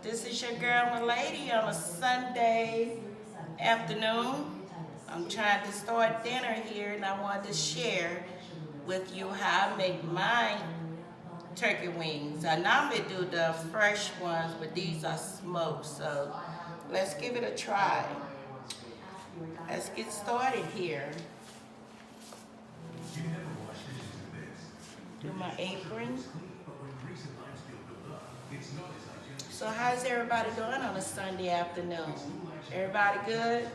This is your girl, Milady, on a Sunday afternoon. I'm trying to start dinner here, and I wanted to share with you how I make my turkey wings. I normally do the fresh ones, but these are smoked, so let's give it a try. Let's get started here. Do my apron. So how's everybody doing on a Sunday afternoon? Everybody good?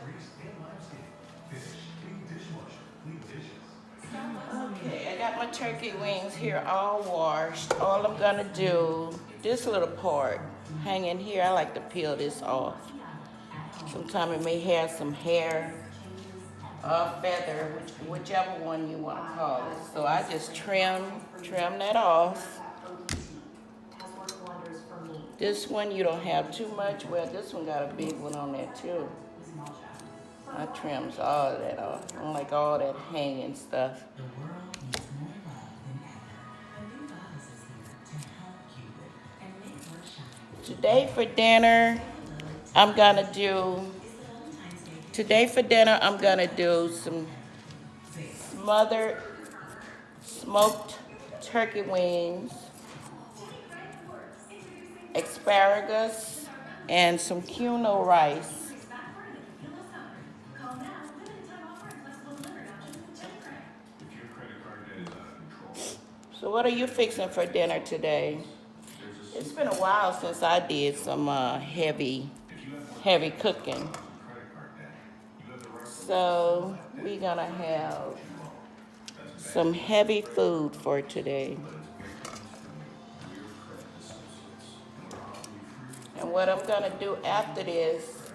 Okay, I got my turkey wings here all washed. All I'm gonna do, this little part hanging here, I like to peel this off. Sometimes it may have some hair or feather, whichever one you want to call it. So I just trim that off. This one you don't have too much. Well, this one got a big one on there too. I trims all of that off. I don't like all that hanging stuff. Today for dinner, I'm gonna do some smothered smoked turkey wings, asparagus, and some quinoa rice. So what are you fixing for dinner today? It's been a while since I did some heavy cooking. So we're gonna have some heavy food for today. And what I'm gonna do after this,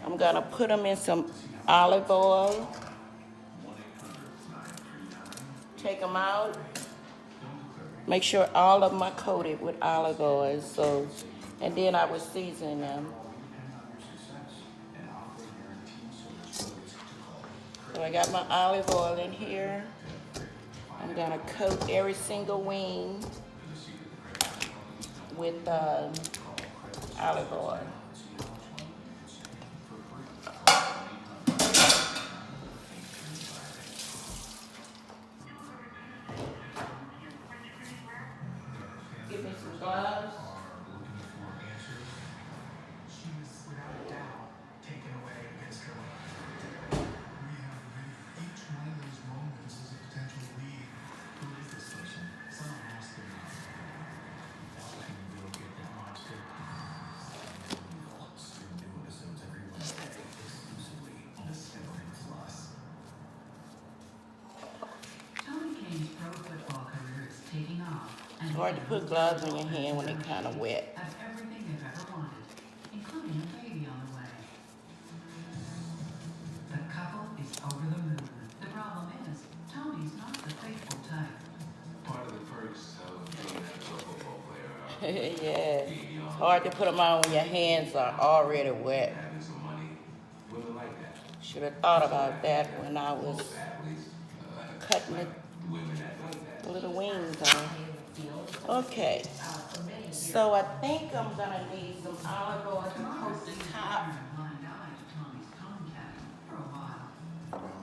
I'm gonna put them in some olive oil, take them out, make sure all of them are coated with olive oil, and then I will season them. So I got my olive oil in here. I'm gonna coat every single wing with olive oil. Give me some gloves. It's hard to put gloves in your hand when they're kind of wet. Everything they've ever wanted, including a baby on the way. The couple is over the moon. The problem is, Tony's not the faithful type. Part of the perks of being a football player. Yeah, it's hard to put them on when your hands are already wet. Having some money, women like that. Should have thought about that when I was cutting the little wings off. Okay, so I think I'm gonna need some olive oil to coat the top,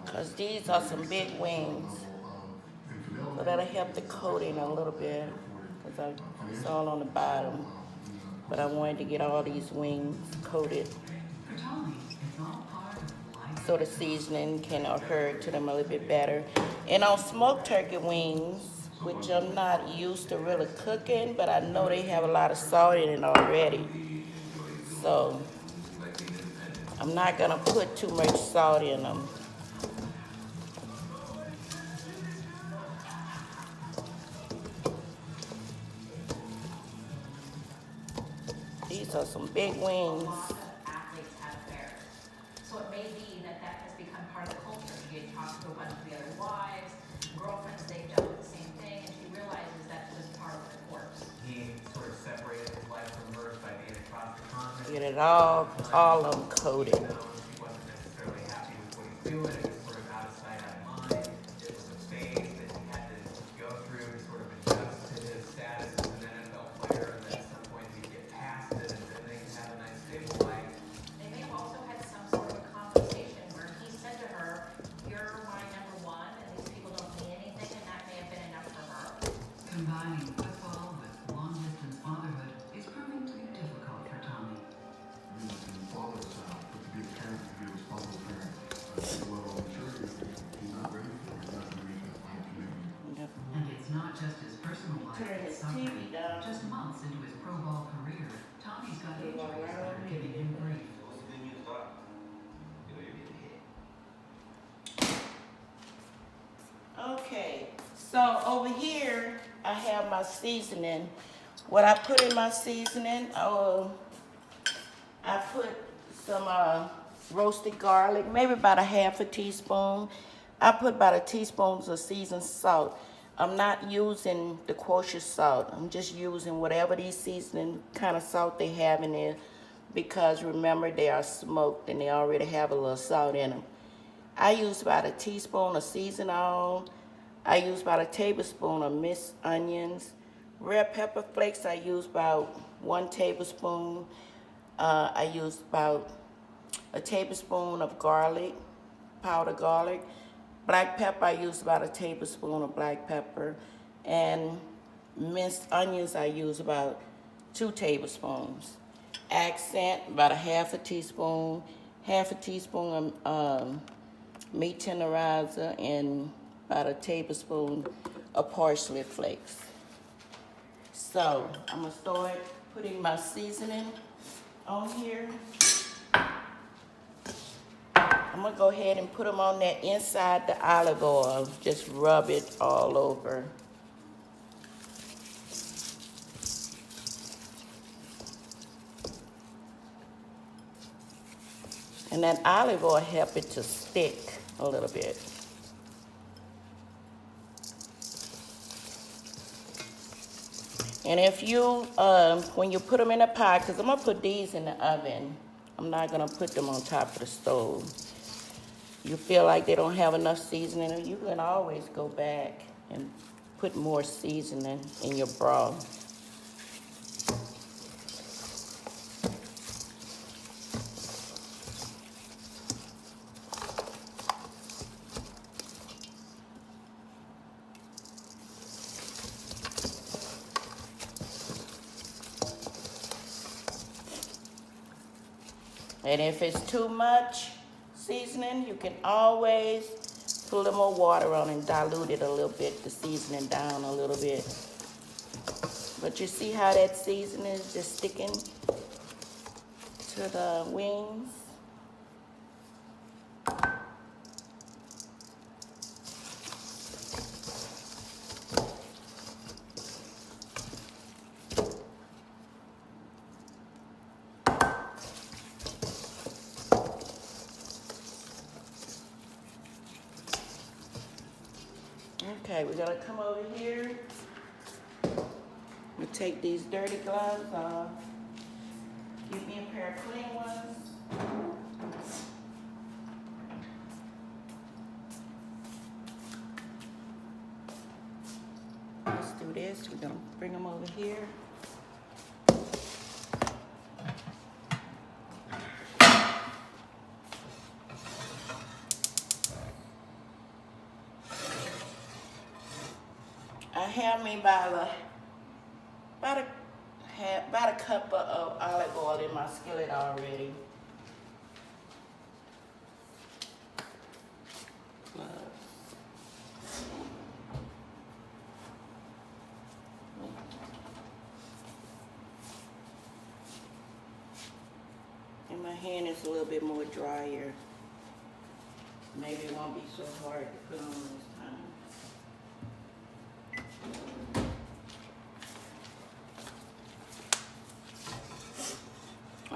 because these are some big wings. So that'll help the coating a little bit, because it's all on the bottom. But I wanted to get all these wings coated so the seasoning can adhere to them a little bit better. And on smoked turkey wings, which I'm not used to really cooking, but I know they have a lot of salt in it already. So I'm not gonna put too much salt in them. These are some big wings. Athletes have affairs. So it may be that has become part of the culture. You talk to a bunch of the other wives, girlfriends, they've dealt with the same thing, and she realizes that's just part of the course. He sort of separated his life from hers by being across the continent. Get it all of them coated. He wasn't necessarily happy with what he's doing. It was sort of out of sight, out of mind. It was a phase that he had to go through to sort of adjust to his status as an NFL player, and then at some point he'd get past it. months into his pro ball career, Tommy's got injuries that are giving him grief. Okay, so over here, I have my seasoning. What I put in my seasoning, I put some roasted garlic, maybe about a half a teaspoon. I put about a teaspoon of seasoned salt. I'm not using the kosher salt. I'm just using whatever these seasoning kind of salt they have in there, because remember, they are smoked and they already have a little salt in them. I use about a teaspoon of seasoned oil. I use about a tablespoon of minced onions. Red pepper flakes, I use about 1 tablespoon. I use about a tablespoon of garlic, powdered garlic. Black pepper, I use about a tablespoon of black pepper. And minced onions, I use about 2 tablespoons. Accent, about a half a teaspoon of meat tenderizer, and about a tablespoon of parsley flakes. So I'm gonna start putting my seasoning on here. I'm gonna go ahead and put them on there inside the olive oil. Just rub it all over. And that olive oil help it to stick a little bit. And if you, when you put them in a pot, because I'm going to put these in the oven. I'm not going to put them on top of the stove. You feel like they don't have enough seasoning, you can always go back and put more seasoning in your broth. And if it's too much seasoning, you can always put a little more water on and dilute it a little bit, the seasoning down a little bit. But you see how that seasoning is just sticking to the wings? Okay, we're gonna come over here. I'm gonna take these dirty gloves off. Give me a pair of clean ones. Let's do this. We're gonna bring them over here. I have me about a cup of olive oil in my skillet already. And my hand is a little bit more drier. Maybe it won't be so hard to put on this time.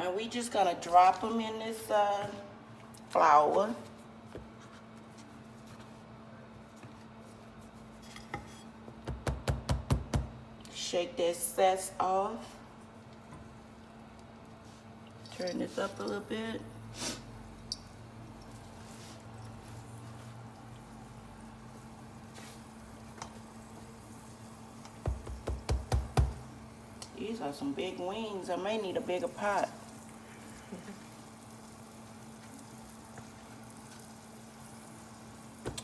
And we just gonna drop them in this flour. Shake that zest off. Turn this up a little bit. These are some big wings. I may need a bigger pot.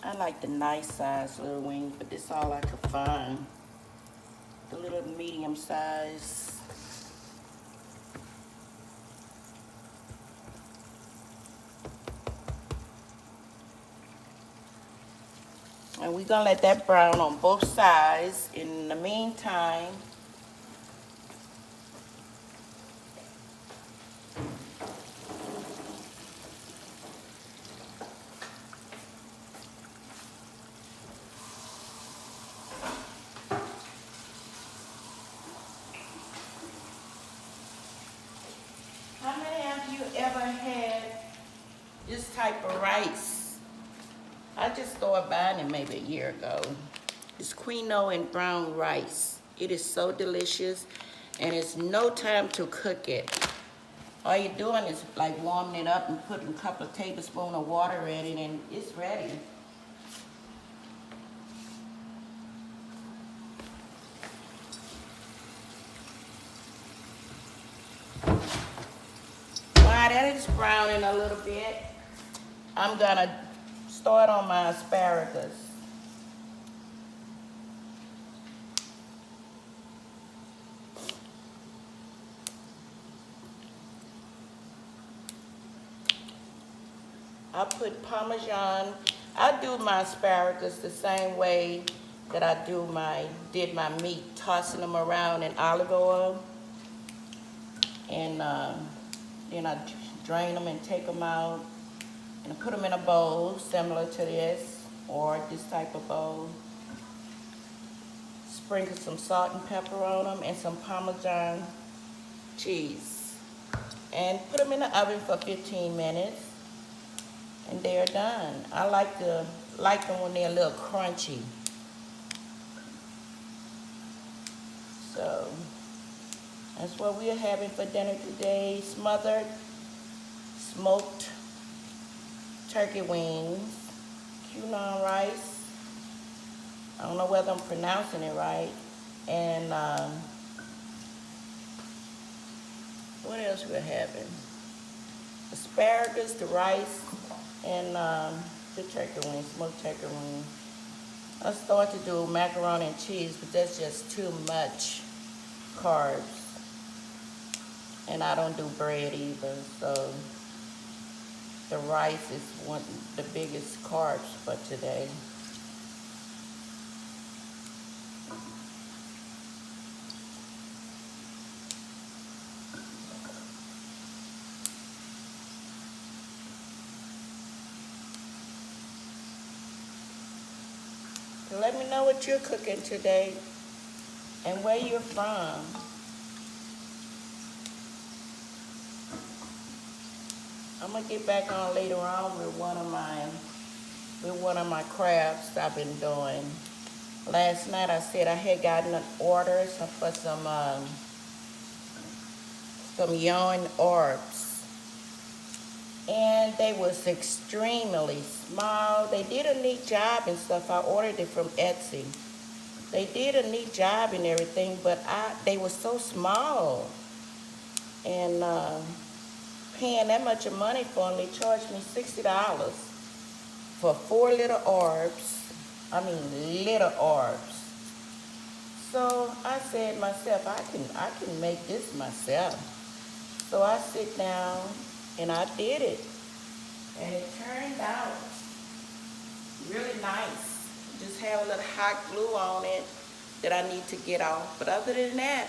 I like the nice size little wings, but this is all I could find. The little medium size. And we're gonna let that brown on both sides. In the meantime, ever had this type of rice? I just started buying it maybe a year ago. It's quinoa and brown rice. It is so delicious, and it's no time to cook it. All you're doing is like warming it up and putting a couple of tablespoons of water in it, and it's ready. While that is browning a little bit, I'm gonna start on my asparagus. I put Parmesan. I do my asparagus the same way that I did my meat, tossing them around in olive oil. And then I drain them and take them out. And I put them in a bowl similar to this, or this type of bowl. Sprinkle some salt and pepper on them and some Parmesan cheese. And put them in the oven for 15 minutes. And they're done. I like them when they're a little crunchy. So that's what we're having for dinner today. Smothered smoked turkey wings, quinoa rice. I don't know whether I'm pronouncing it right. And what else we're having? Asparagus, the rice, and the turkey wings, smoked turkey wings. I started to do macaroni and cheese, but that's just too much carbs. And I don't do bread either, so the rice is one of the biggest carbs for today. So let me know what you're cooking today and where you're from. I'm gonna get back on later on with one of my crafts I've been doing. Last night I said I had gotten an order for some yarn orbs, and they was extremely small. They did a neat job and stuff. I ordered it from Etsy. They did a neat job and everything, but they were so small, and paying that much of money for them, they charged me $60 for 4 little orbs. I mean, little orbs. So I said myself, I can make this myself. So I sit down and I did it, and it turned out really nice. Just have a little hot glue on it that I need to get off. But other than that,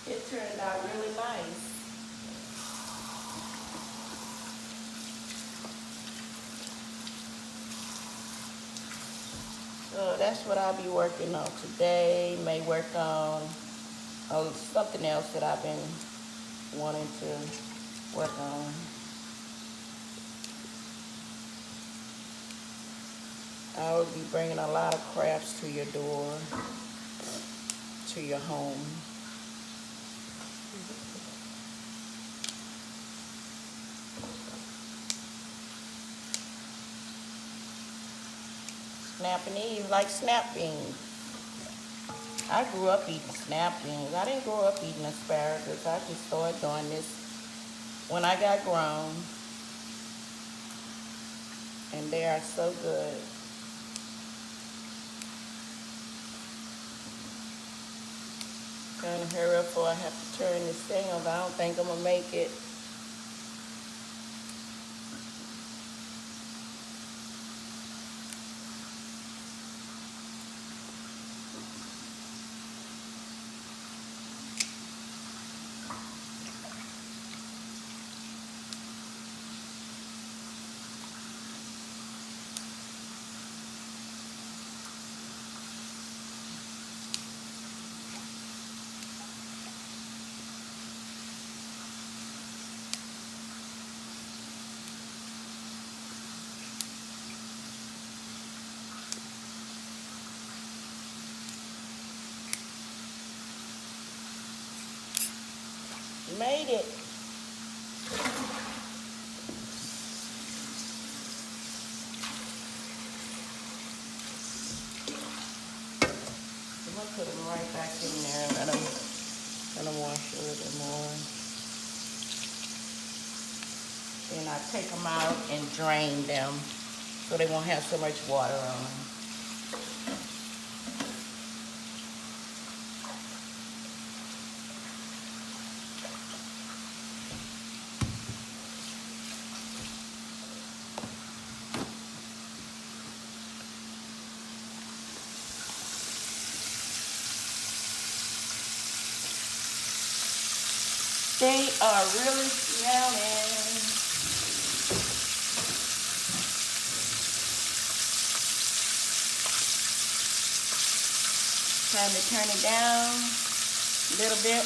it turned out really nice. So that's what I'll be working on today. May work on something else that I've been wanting to work on. I will be bringing a lot of crafts to your door, to your home. Snap beans, like snap beans. I grew up eating snap beans. I didn't grow up eating asparagus. I just started doing this when I got grown. And they are so good. Trying to hurry up before I have to turn this thing on, but I don't think I'm gonna make it. Made it. I'm gonna put them right back in there and let them wash a little bit more. Then I take them out and drain them so they won't have so much water on them. They are really smelling. Time to turn it down a little bit.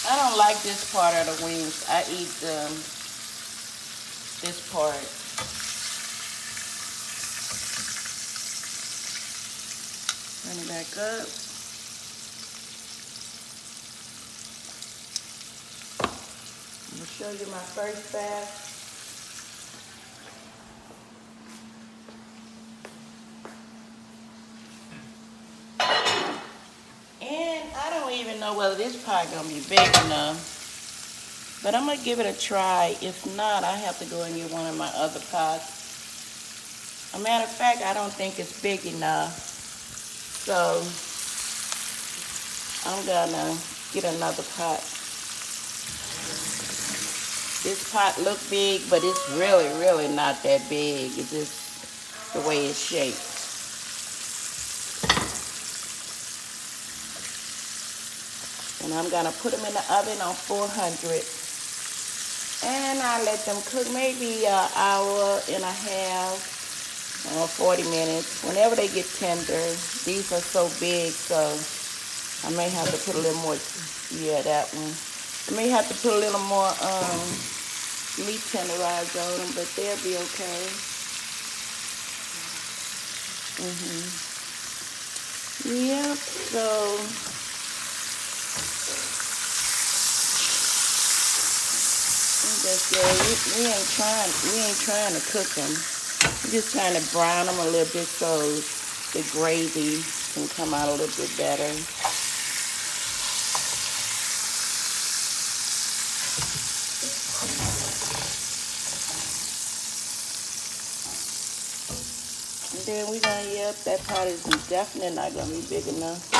I don't like this part of the wings. I eat this part. Turn it back up. I'm gonna show you my first batch. And I don't even know whether this pie gonna be big enough, but I'm gonna give it a try. If not, I have to go and get one of my other pots. As a matter of fact, I don't think it's big enough. So I'm gonna get another pot. This pot look big, but it's really, really not that big. It's just the way it's shaped. And I'm gonna put them in the oven on 400. And I let them cook maybe an hour and a half or 40 minutes. Whenever they get tender, these are so big, so I may have to put a little more, yeah, that one. I may have to put a little more meat tenderizer on them, but they'll be okay. Yep, so we ain't trying to cook them. We're just trying to brown them a little bit so the gravy can come out a little bit better. And then we're gonna, yep, that pot is definitely not gonna be big enough.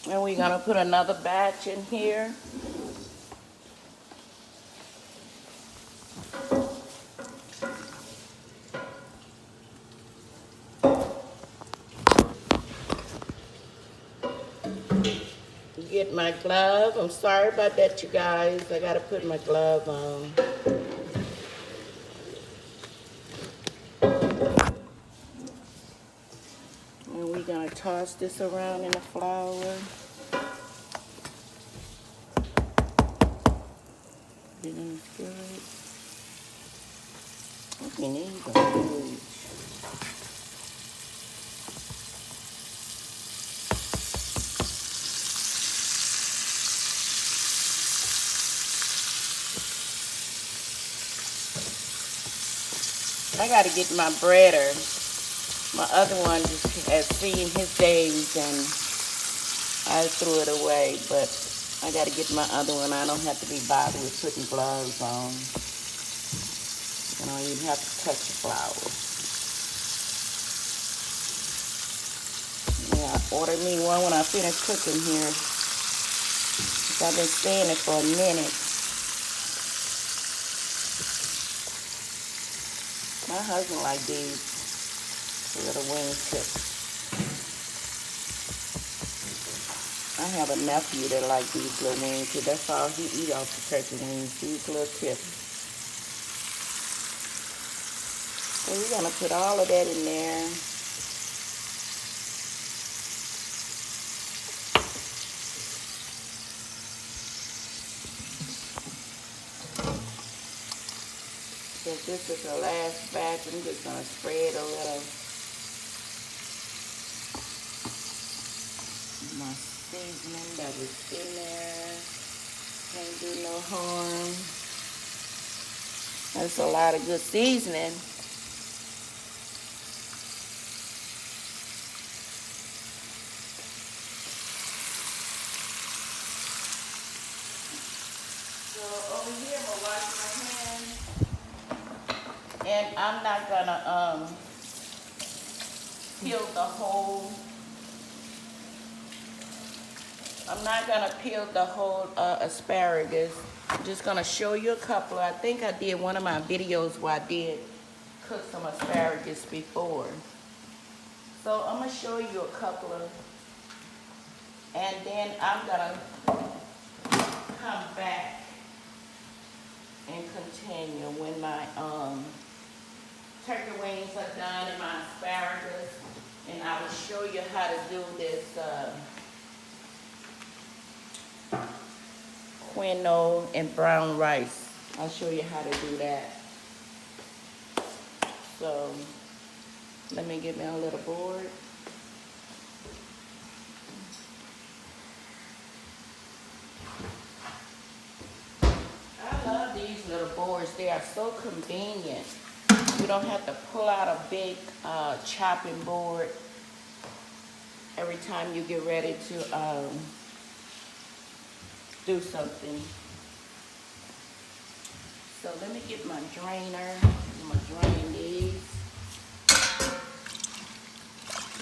And we're gonna put another batch in here. Get my glove. I'm sorry about that, you guys. I gotta put my glove on. And we're gonna toss this around in the flour. Get in the skillet. Okay, these are huge. I gotta get my breader. My other one just has seen his days and I threw it away, but I gotta get my other one. I don't have to be bothered with putting gloves on. I don't even have to touch the flour. Yeah, order me one when I finish cooking here. I've been staying it for a minute. My husband likes these little wing tips. I have a nephew that likes these little wing tips. That's all he eats off the turkey wings, these little tips. And we're gonna put all of that in there. Since this is the last batch, I'm just gonna spread a little my seasoning that was in there. Can't do no harm. That's a lot of good seasoning. So over here, I'm gonna wash my hands, and I'm not gonna peel the whole. I'm not gonna peel the whole asparagus. I'm just gonna show you a couple. I think I did one of my videos where I did cook some asparagus before. So I'm gonna show you a couple of, and then I'm gonna come back and continue when my turkey wings are done and my asparagus, and I will show you how to do this quinoa and brown rice. I'll show you how to do that. So let me get me a little board. I love these little boards. They are so convenient. You don't have to pull out a big chopping board every time you get ready to do something. So let me get my drainer. I'm gonna drain these.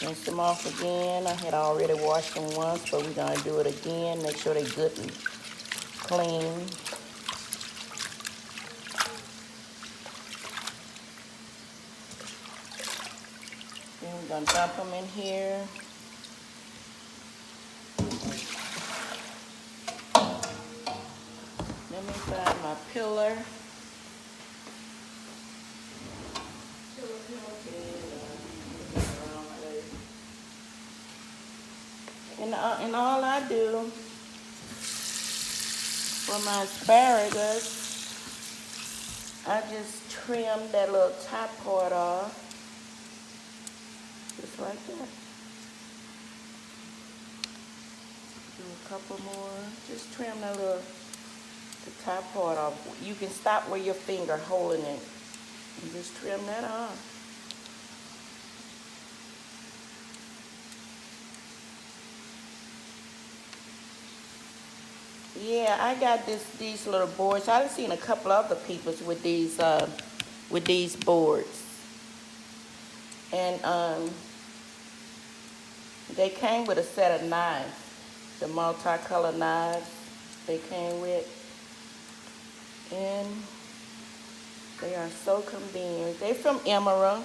Rinse them off again. I had already washed them once, but we're gonna do it again. Make sure they're good and clean. Then we're gonna dump them in here. Let me find my pillar. And all I do for my asparagus, I just trim that little top part off, just like that. Do a couple more. Just trim that little, the top part off. You can stop where your finger holding it, and just trim that off. Yeah, I got these little boards. I've seen a couple other people with these boards, and they came with a set of knives, the multicolored knives they came with, and they are so convenient. They're from Emerald,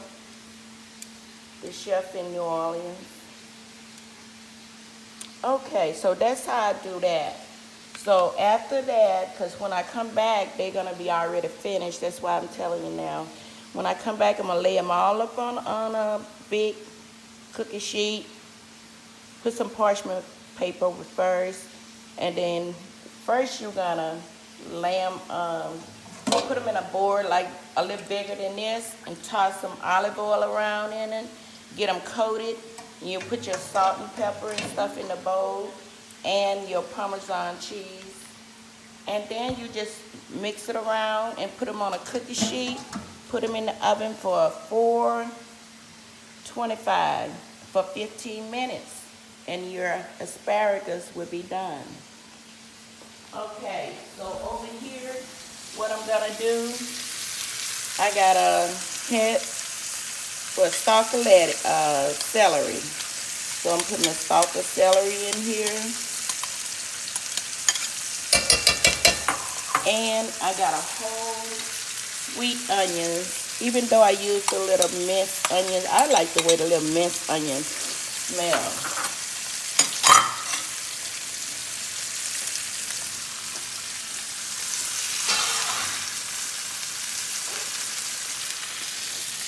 the chef in New Orleans. Okay, so that's how I do that. So after that, because when I come back, they're going to be already finished. That's why I'm telling you now. When I come back, I'm going to lay them all up on a big cookie sheet. Put some parchment paper first. And then first you're going to lay them, put them in a board like a little bigger than this. And toss some olive oil around in it. Get them coated. And you put your salt and pepper and stuff in the bowl. And your Parmesan cheese, and then you just mix it around and put them on a cookie sheet. Put them in the oven for 425 for 15 minutes, and your asparagus will be done. Okay, so over here, what I'm gonna do, I got a head for a stalk of celery. So I'm putting a stalk of celery in here. And I got a whole sweet onions. Even though I used a little minced onions, I like the way the little minced onions smell.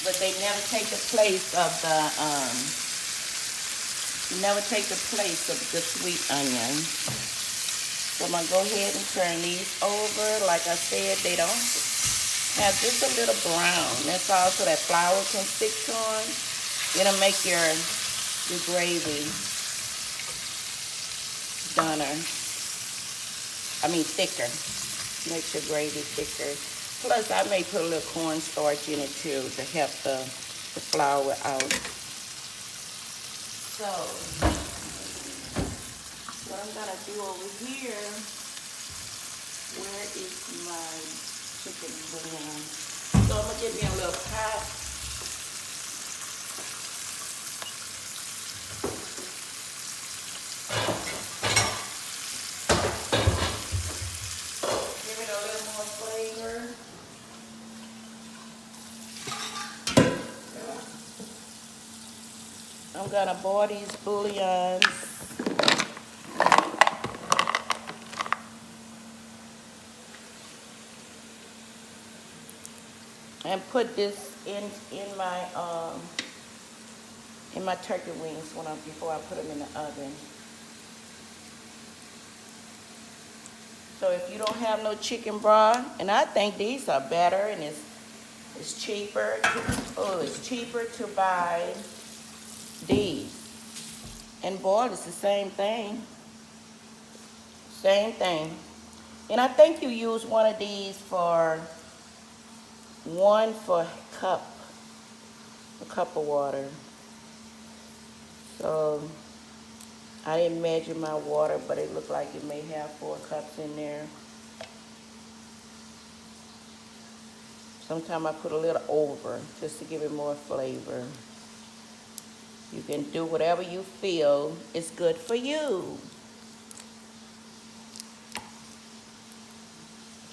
but they never take the place of the sweet onion. So I'm gonna go ahead and turn these over. Like I said, they don't have just a little brown. That's all, so that flour can stick to them. It'll make your gravy dunner. I mean thicker. Makes your gravy thicker. Plus, I may put a little cornstarch in it too to help the flour out. So, what I'm gonna do over here, where is my chicken bouillon? So I'm gonna get me a little pot. Give it a little more flavor. I'm gonna boil these bouillons. And put this in my turkey wings before I put them in the oven. So if you don't have no chicken broth, and I think these are better, and it's cheaper. It's cheaper to buy these. And boiled is the same thing. Same thing. And I think you use one of these for a cup of water. So I didn't measure my water, but it looked like it may have 4 cups in there. Sometimes I put a little over just to give it more flavor. You can do whatever you feel is good for you.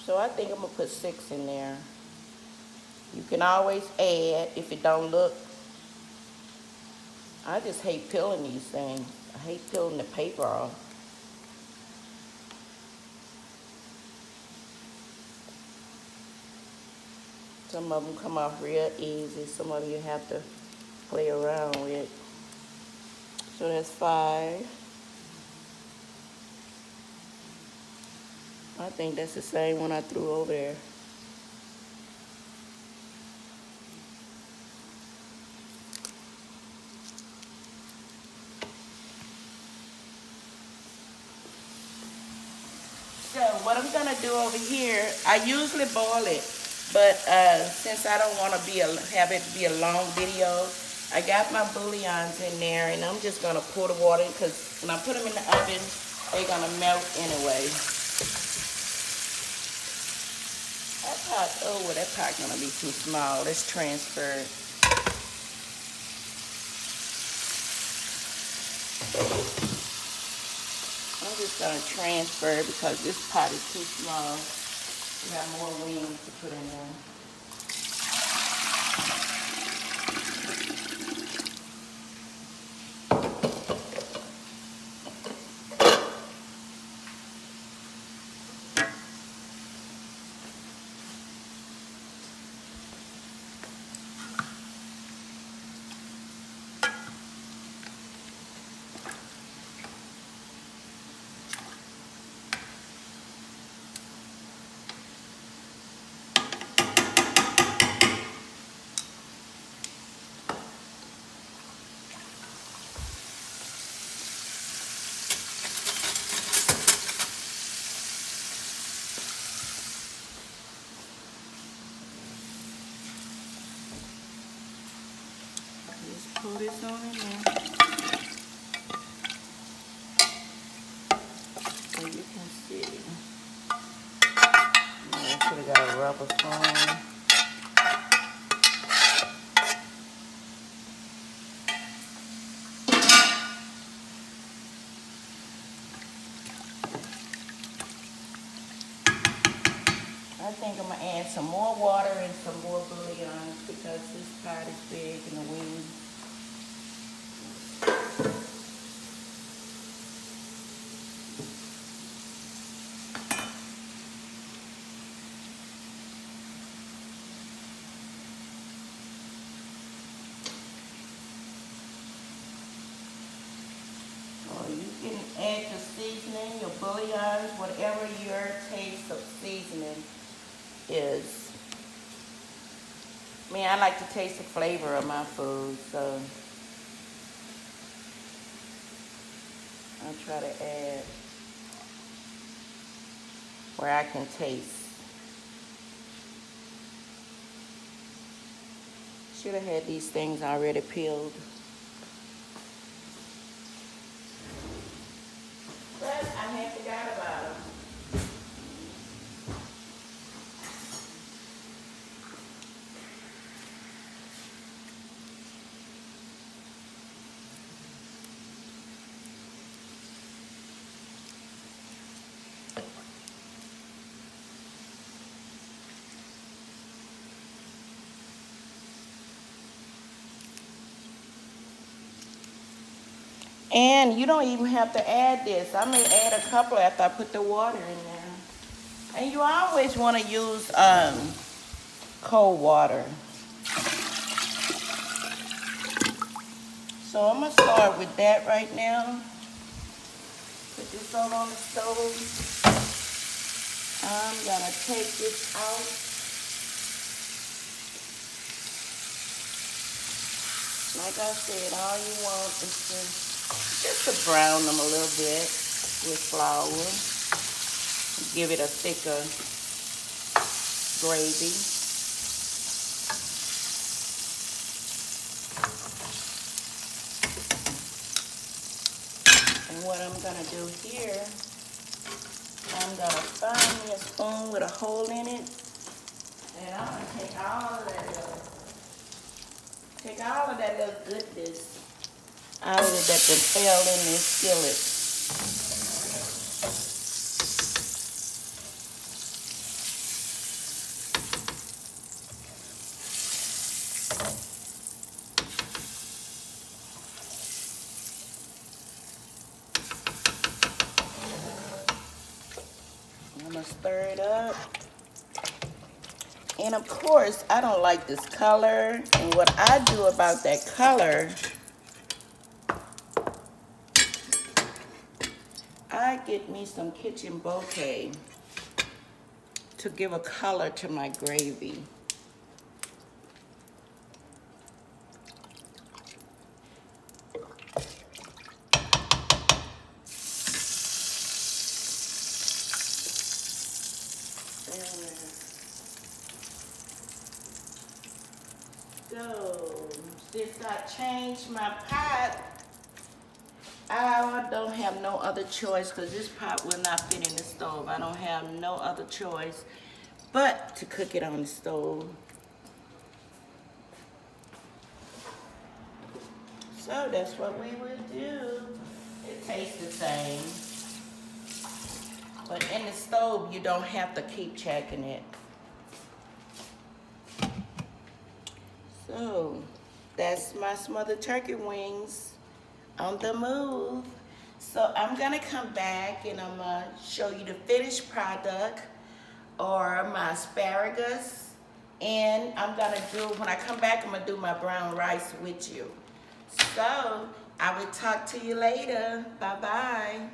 So I think I'm gonna put 6 in there. You can always add if it don't look. I just hate peeling these things. I hate peeling the paper off. Some of them come off real easy. Some of you have to play around with. So that's 5. I think that's the same one I threw over there. So what I'm gonna do over here, I usually boil it, but since I don't want to have it be a long video, I got my bouillons in there, and I'm just gonna pour the water in, because when I put them in the oven, they're gonna melt anyway. That pot gonna be too small. Let's transfer it. I'm just gonna transfer it because this pot is too small. We got more wings to put in there. Pull this on in there so you can see. I should have got a rubber spoon. I think I'm gonna add some more water and some more bouillon because this pot is big and the wings. Add your seasoning, your bouillon, whatever your taste of seasoning is. I like to taste the flavor of my food, so I'll try to add where I can taste. Should have had these things already peeled. But I had forgot about them. And you don't even have to add this. I may add a couple after I put the water in there. And you always want to use cold water. So I'm going to start with that right now. Put this all on the stove. I'm going to take this out. Like I said, all you want is just to brown them a little bit with flour. Give it a thicker gravy. And what I'm gonna do here, I'm gonna find me a spoon with a hole in it, and I'm gonna take all of that little goodness out of it that fell in this skillet. I'm gonna stir it up. And of course, I don't like this color. And what I do about that color, I get me some kitchen bouquet to give a color to my gravy. So, since I changed my pot, I don't have no other choice because this pot will not fit in the stove. I don't have no other choice but to cook it on the stove. So that's what we would do. It tastes the same. But in the stove, you don't have to keep checking it. So that's my smothered turkey wings on the move. So I'm gonna come back and I'm gonna show you the finished product or my asparagus. And I'm gonna do, when I come back, I'm gonna do my brown rice with you. So I will talk to you later. Bye-bye.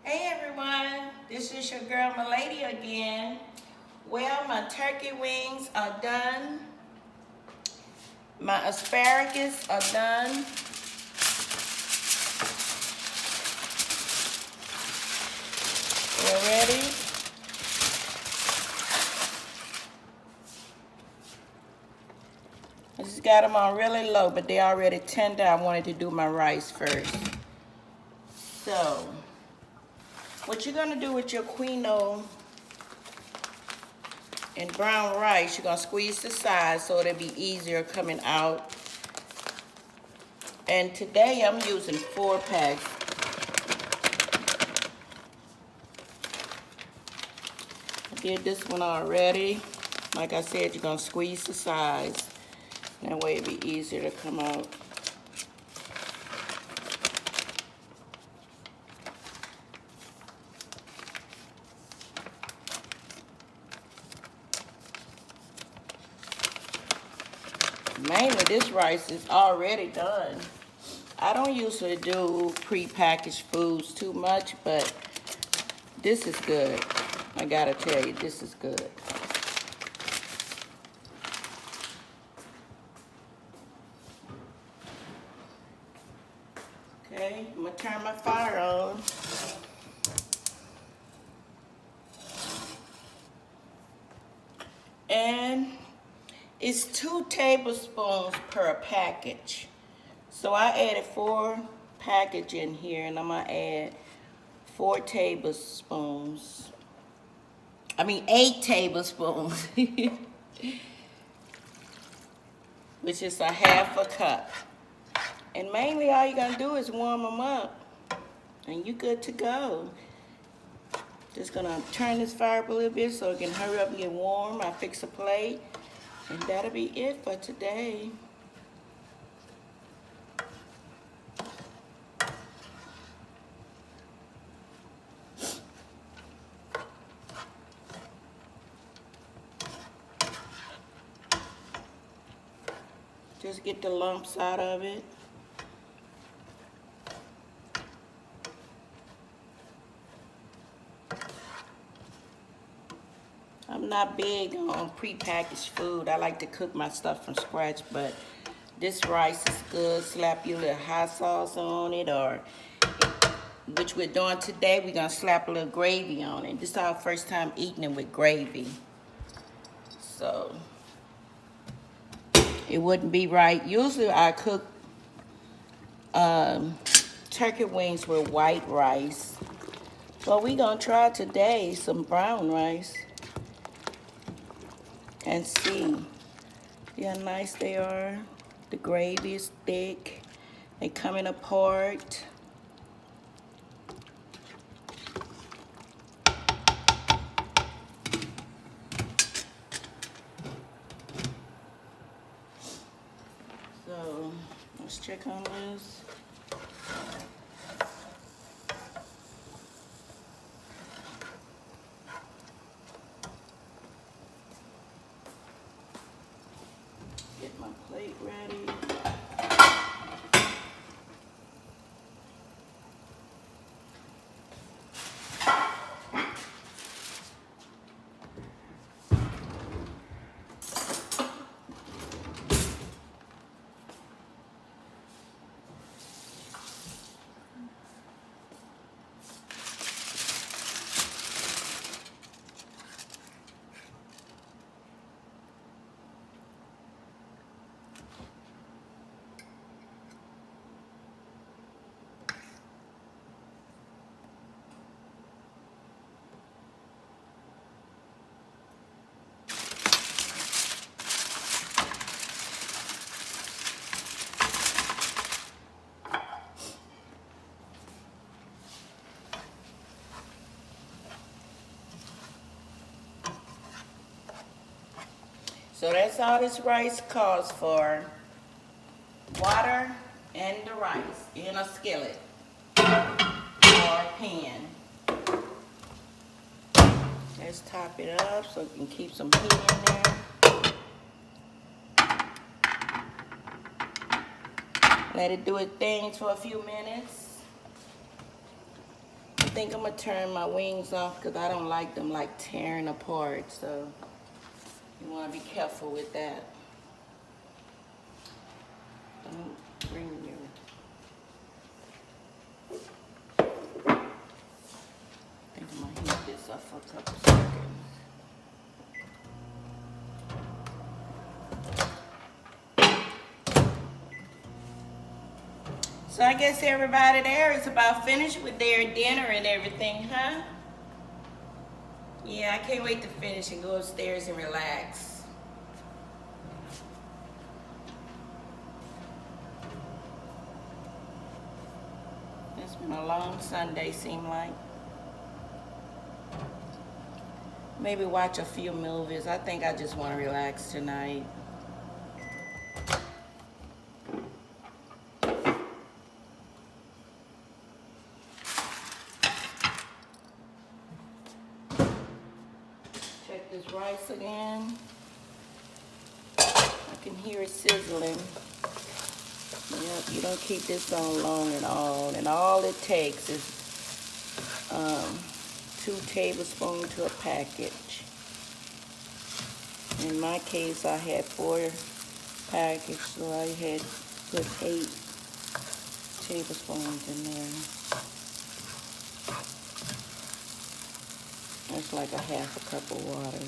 Hey everyone, this is your girl Milady again. Well, my turkey wings are done. My asparagus are done. You ready? I just got them on really low, but they already tender. I wanted to do my rice first. So, what you're gonna do with your quinoa and brown rice, you're gonna squeeze the sides so it'll be easier coming out. And today I'm using 4 packs. I did this one already. Like I said, you're gonna squeeze the sides. That way it'll be easier to come out. Mainly this rice is already done. I don't usually do pre-packaged foods too much, but this is good. I gotta tell you, this is good. Okay, I'm gonna turn my fire on. And it's 2 tablespoons per package. So I added 4 package in here, and I'm gonna add 4 tablespoons. I mean 8 tablespoons, which is a half a cup. And mainly all you're gonna do is warm them up, and you good to go. Just gonna turn this fire up a little bit so it can hurry up and get warm. I fix a plate, and that'll be it for today. Just get the lumps out of it. I'm not big on prepackaged food. I like to cook my stuff from scratch, but this rice is good. Slap your little hot sauce on it, or which we're doing today, we're gonna slap a little gravy on it. This is our first time eating it with gravy. So it wouldn't be right. Usually I cook turkey wings with white rice. But we're gonna try today some brown rice and see how nice they are. The gravy is thick. They coming apart. So let's check on this. Get my plate ready. So that's all this rice calls for. Water and the rice in a skillet or pan. Let's top it up so it can keep some heat in there. Let it do its thing for a few minutes. I think I'm gonna turn my wings off because I don't like them like tearing apart, so you wanna be careful with that. Don't bring your... I think I'm gonna heat this up for a couple seconds. So I guess everybody there is about finished with their dinner and everything, huh? Yeah, I can't wait to finish and go upstairs and relax. It's been a long Sunday, seem like. Maybe watch a few movies. I think I just want to relax tonight. Check this rice again. I can hear it sizzling. Yeah, you don't keep this on long at all. And all it takes is 2 tablespoons to a package. In my case, I had 4 packages, so I had put 8 tablespoons in there. That's like a half a cup of water.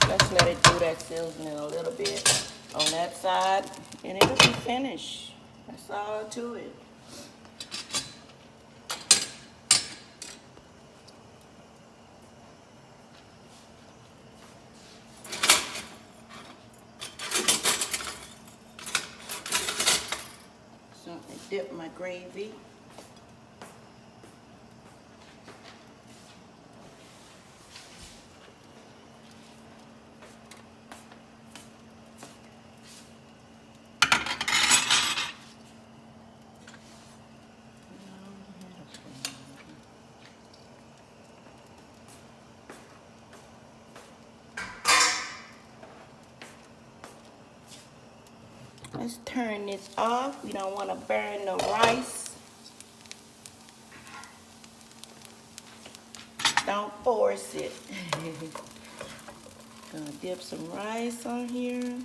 Let's let it do that sizzling a little bit on that side, and it'll be finished. That's all to it. So I dip my gravy. Let's turn this off. We don't want to burn the rice. Don't force it. Gonna dip some rice on here.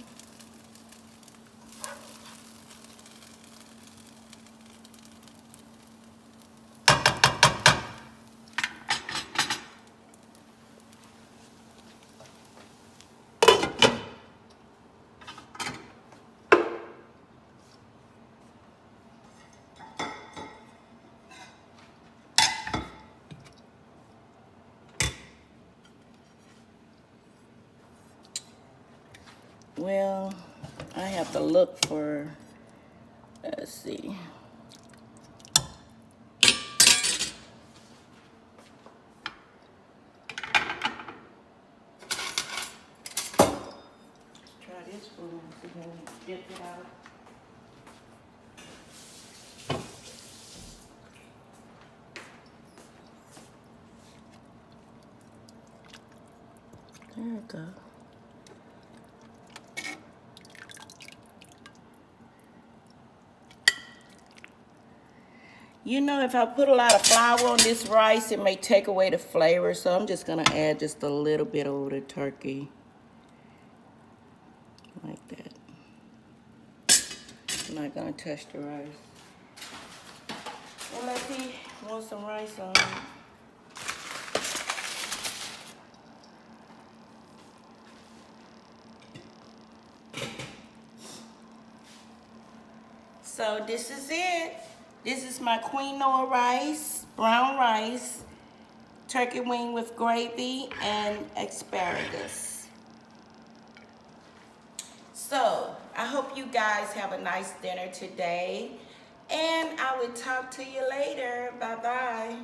Well, I have to look for, let's see. Try this spoon, see if we dip it out. There we go. You know, if I put a lot of flour on this rice, it may take away the flavor, so I'm just gonna add just a little bit over the turkey. Like that. I'm not gonna touch the rice. Well, let's see, want some rice on it. So this is it. This is my quinoa rice, brown rice, turkey wing with gravy, and asparagus. So I hope you guys have a nice dinner today, and I will talk to you later. Bye-bye.